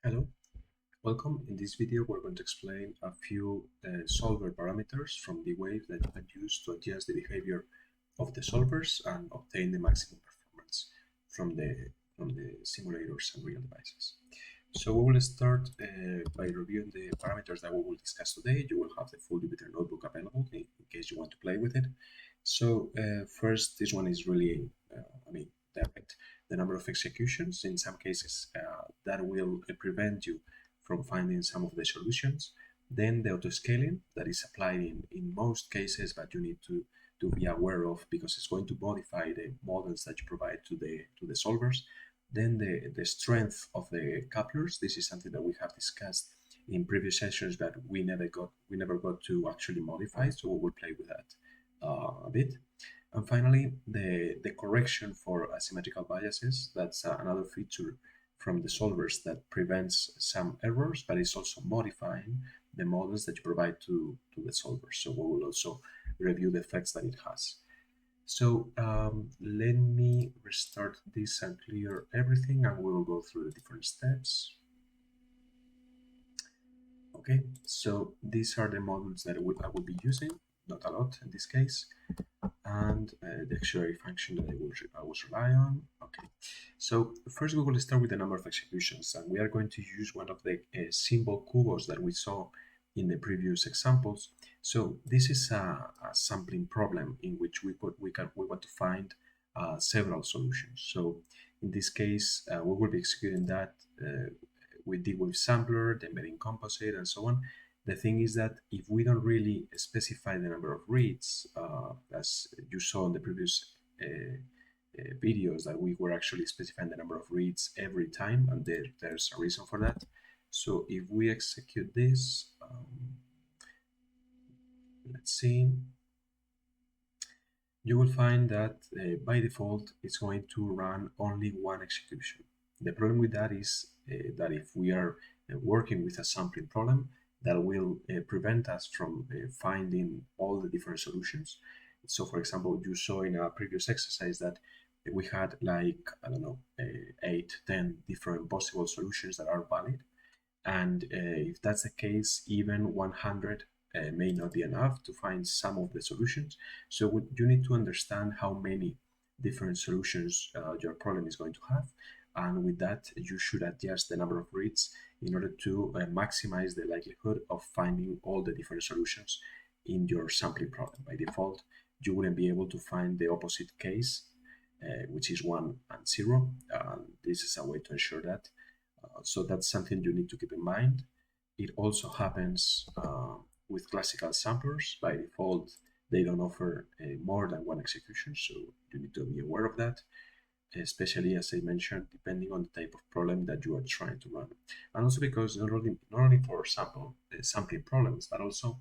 Hello, welcome. In this video, we're going to explain a few solver parameters from the wave that you can use to adjust the behavior of the solvers and obtain the maximum performance from the simulators and real devices. So we will start by reviewing the parameters that we will discuss today. You will have the full Jupyter notebook available in case you want to play with it. So first, this one is really, direct. The number of executions. In some cases, that will prevent you from finding some of the solutions. Then the auto-scaling that is applied in most cases, but you need to be aware of because it's going to modify the models that you provide to the solvers. Then the strength of the couplers. This is something that we have discussed in previous sessions that we never got to actually modify, so we will play with that a bit. And finally, the correction for asymmetrical biases. That's another feature from the solvers that prevents some errors, but is also modifying the models that you provide to the solvers. So we will also review the effects that it has. So let me restart this and clear everything, and we will go through the different steps. Okay, so these are the models that I will be using, not a lot in this case, and the auxiliary function that I will rely on. Okay, so first we will start with the number of executions, and we are going to use one of the symbol cubos that we saw in the previous examples. So this is a sampling problem in which we want to find several solutions. So in this case, we will be executing that with the wave sampler, the embedding composite, and so on. The thing is that if we don't really specify the number of reads, as you saw in the previous videos, that we were actually specifying the number of reads every time, and there's a reason for that. So if we execute this, let's see, you will find that by default it's going to run only one execution. The problem with that is that if we are working with a sampling problem, that will prevent us from finding all the different solutions. So for example, you saw in a previous exercise that we had like, I don't know, 8, 10 different possible solutions that are valid. And if that's the case, even 100 may not be enough to find some of the solutions. So you need to understand how many different solutions your problem is going to have. And with that, you should adjust the number of reads in order to maximize the likelihood of finding all the different solutions in your sampling problem. By default, you wouldn't be able to find the opposite case, which is 1 and 0. This is a way to ensure that. So that's something you need to keep in mind. It also happens with classical samplers. By default, they don't offer more than one execution, so you need to be aware of that, especially, as I mentioned, depending on the type of problem that you are trying to run. And also because not only for sampling problems, but also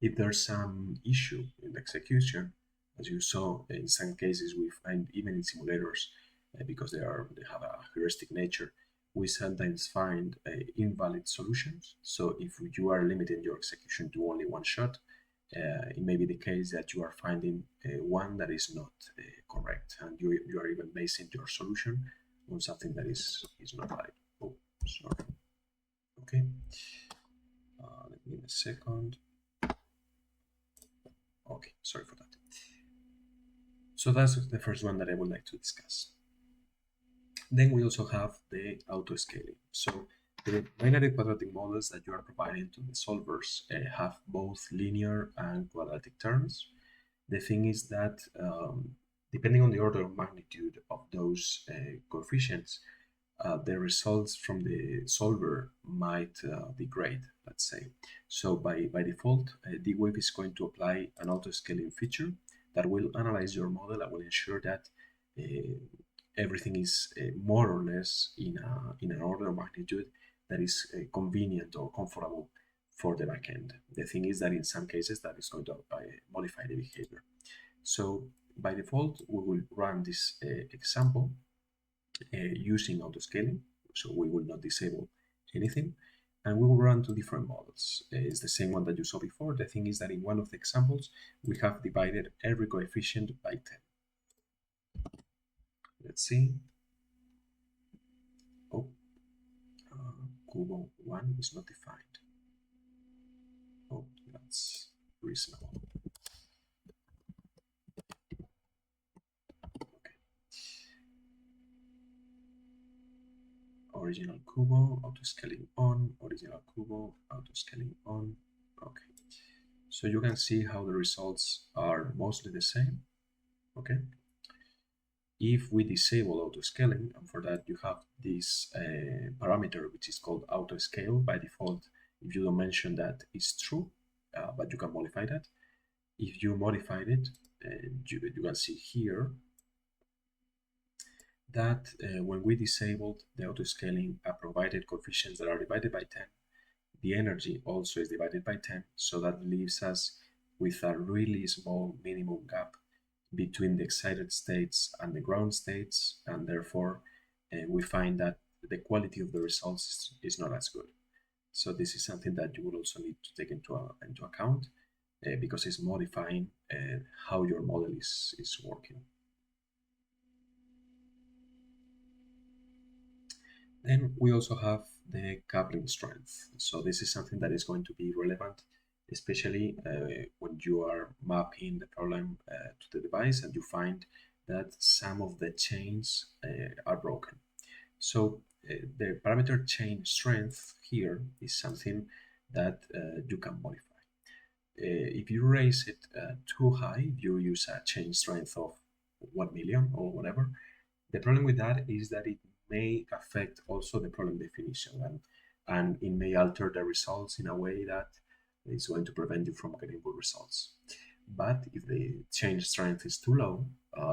if there's some issue in the execution, as you saw in some cases, we find even in simulators, because they have a heuristic nature, we sometimes find invalid solutions. So if you are limiting your execution to only one shot, it may be the case that you are finding one that is not correct, and you are even basing your solution on something that is not valid. Oh, sorry. Okay. Let me give a second. Okay, sorry for that. So that's the first one that I would like to discuss. Then we also have the auto-scaling. So the binary quadratic models that you are providing to the solvers have both linear and quadratic terms. The thing is that depending on the order of magnitude of those coefficients, the results from the solver might degrade, let's say. So by default, D-Wave is going to apply an auto-scaling feature that will analyze your model and will ensure that everything is more or less in an order of magnitude that is convenient or comfortable for the backend. The thing is that in some cases that is going to modify the behavior. So by default, we will run this example using auto-scaling, so we will not disable anything, and we will run two different models. It's the same one that you saw before. The thing is that in one of the examples, we have divided every coefficient by 10. Let's see. Oh, Kubo 1 is not defined. Oh, that's reasonable. Okay. Original Kubo, auto-scaling on, original Kubo, auto-scaling on. Okay. So you can see how the results are mostly the same. Okay. If we disable auto-scaling, and for that you have this parameter which is called auto-scale by default. If you don't mention that, it's true, but you can modify that. If you modified it, you can see here that when we disabled the auto-scaling at provided coefficients that are divided by 10, the energy also is divided by 10, so that leaves us with a really small minimum gap between the excited states and the ground states, and therefore we find that the quality of the results is not as good. So this is something that you will also need to take into account because it's modifying how your model is working. Then we also have the coupling strength. So this is something that is going to be relevant, especially when you are mapping the problem to the device and you find that some of the chains are broken. So the parameter chain strength here is something that you can modify. If you raise it too high, you use a chain strength of 1 million or whatever, the problem with that is that it may affect also the problem definition, and it may alter the results in a way that is going to prevent you from getting good results. But if the change strength is too low,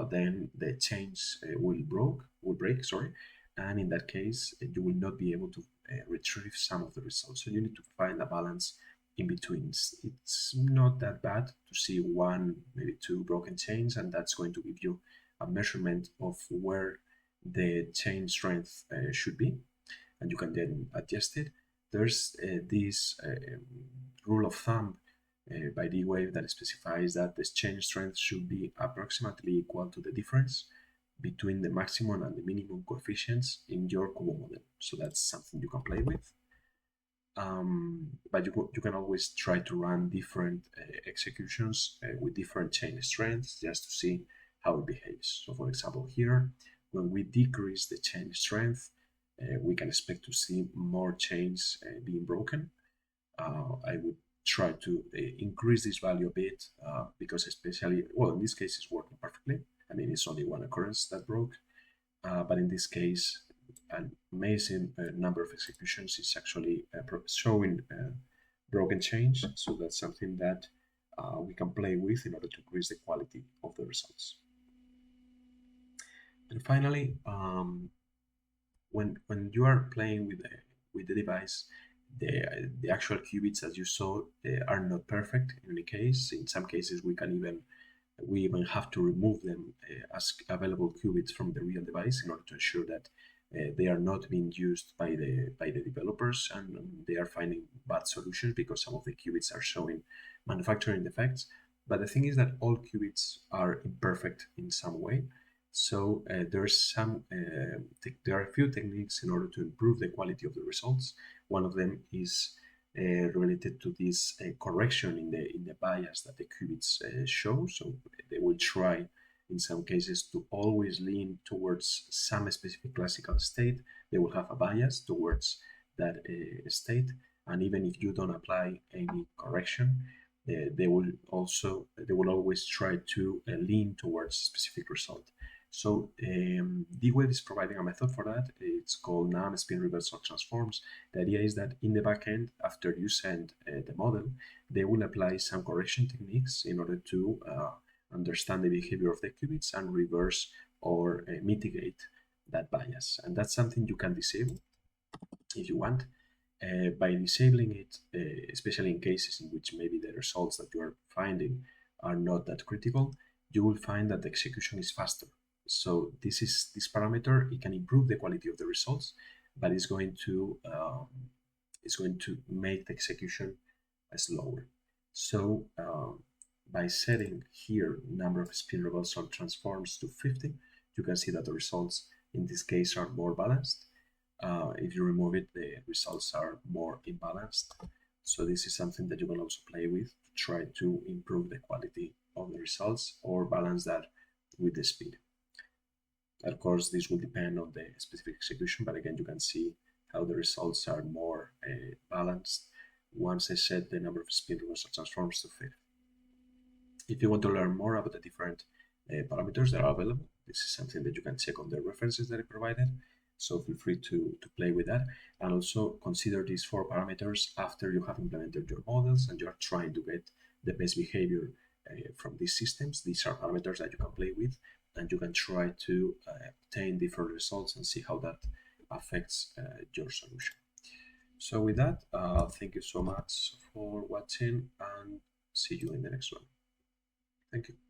then the change will break, sorry, and in that case, you will not be able to retrieve some of the results. So you need to find a balance in between. It's not that bad to see one, maybe two broken chains, and that's going to give you a measurement of where the chain strength should be, and you can then adjust it. There's this rule of thumb by D-Wave that specifies that the chain strength should be approximately equal to the difference between the maximum and the minimum coefficients in your Kubo model. So that's something you can play with. But you can always try to run different executions with different chain strengths just to see how it behaves. So for example here, when we decrease the chain strength, we can expect to see more chains being broken. I would try to increase this value a bit because especially, well, in this case it's working perfectly. I mean, it's only one occurrence that broke, but in this case, an amazing number of executions is actually showing broken chains. So that's something that we can play with in order to increase the quality of the results. And finally, when you are playing with the device, the actual qubits, as you saw, are not perfect in any case. In some cases, we even have to remove them as available qubits from the real device in order to ensure that they are not being used by the developers, and they are finding bad solutions because some of the qubits are showing manufacturing defects. But the thing is that all qubits are imperfect in some way. So there are a few techniques in order to improve the quality of the results. One of them is related to this correction in the bias that the qubits show. So they will try in some cases to always lean towards some specific classical state. They will have a bias towards that state, and even if you don't apply any correction, they will always try to lean towards a specific result. So D-Wave is providing a method for that. It's called NAM spin reversal transforms. The idea is that in the backend, after you send the model, they will apply some correction techniques in order to understand the behavior of the qubits and reverse or mitigate that bias. And that's something you can disable if you want. By disabling it, especially in cases in which maybe the results that you are finding are not that critical, you will find that the execution is faster. So this parameter, it can improve the quality of the results, but it's going to make the execution slower. So by setting here number of spin reversal transforms to 50, you can see that the results in this case are more balanced. If you remove it, the results are more imbalanced. So this is something that you can also play with to try to improve the quality of the results or balance that with the speed. Of course, this will depend on the specific execution, but again, you can see how the results are more balanced once I set the number of spin reversal transforms to fit. If you want to learn more about the different parameters that are available, this is something that you can check on the references that I provided. So feel free to play with that, and also consider these 4 parameters after you have implemented your models and you're trying to get the best behavior from these systems. These are parameters that you can play with, and you can try to obtain different results and see how that affects your solution. So with that, thank you so much for watching, and see you in the next one. Thank you.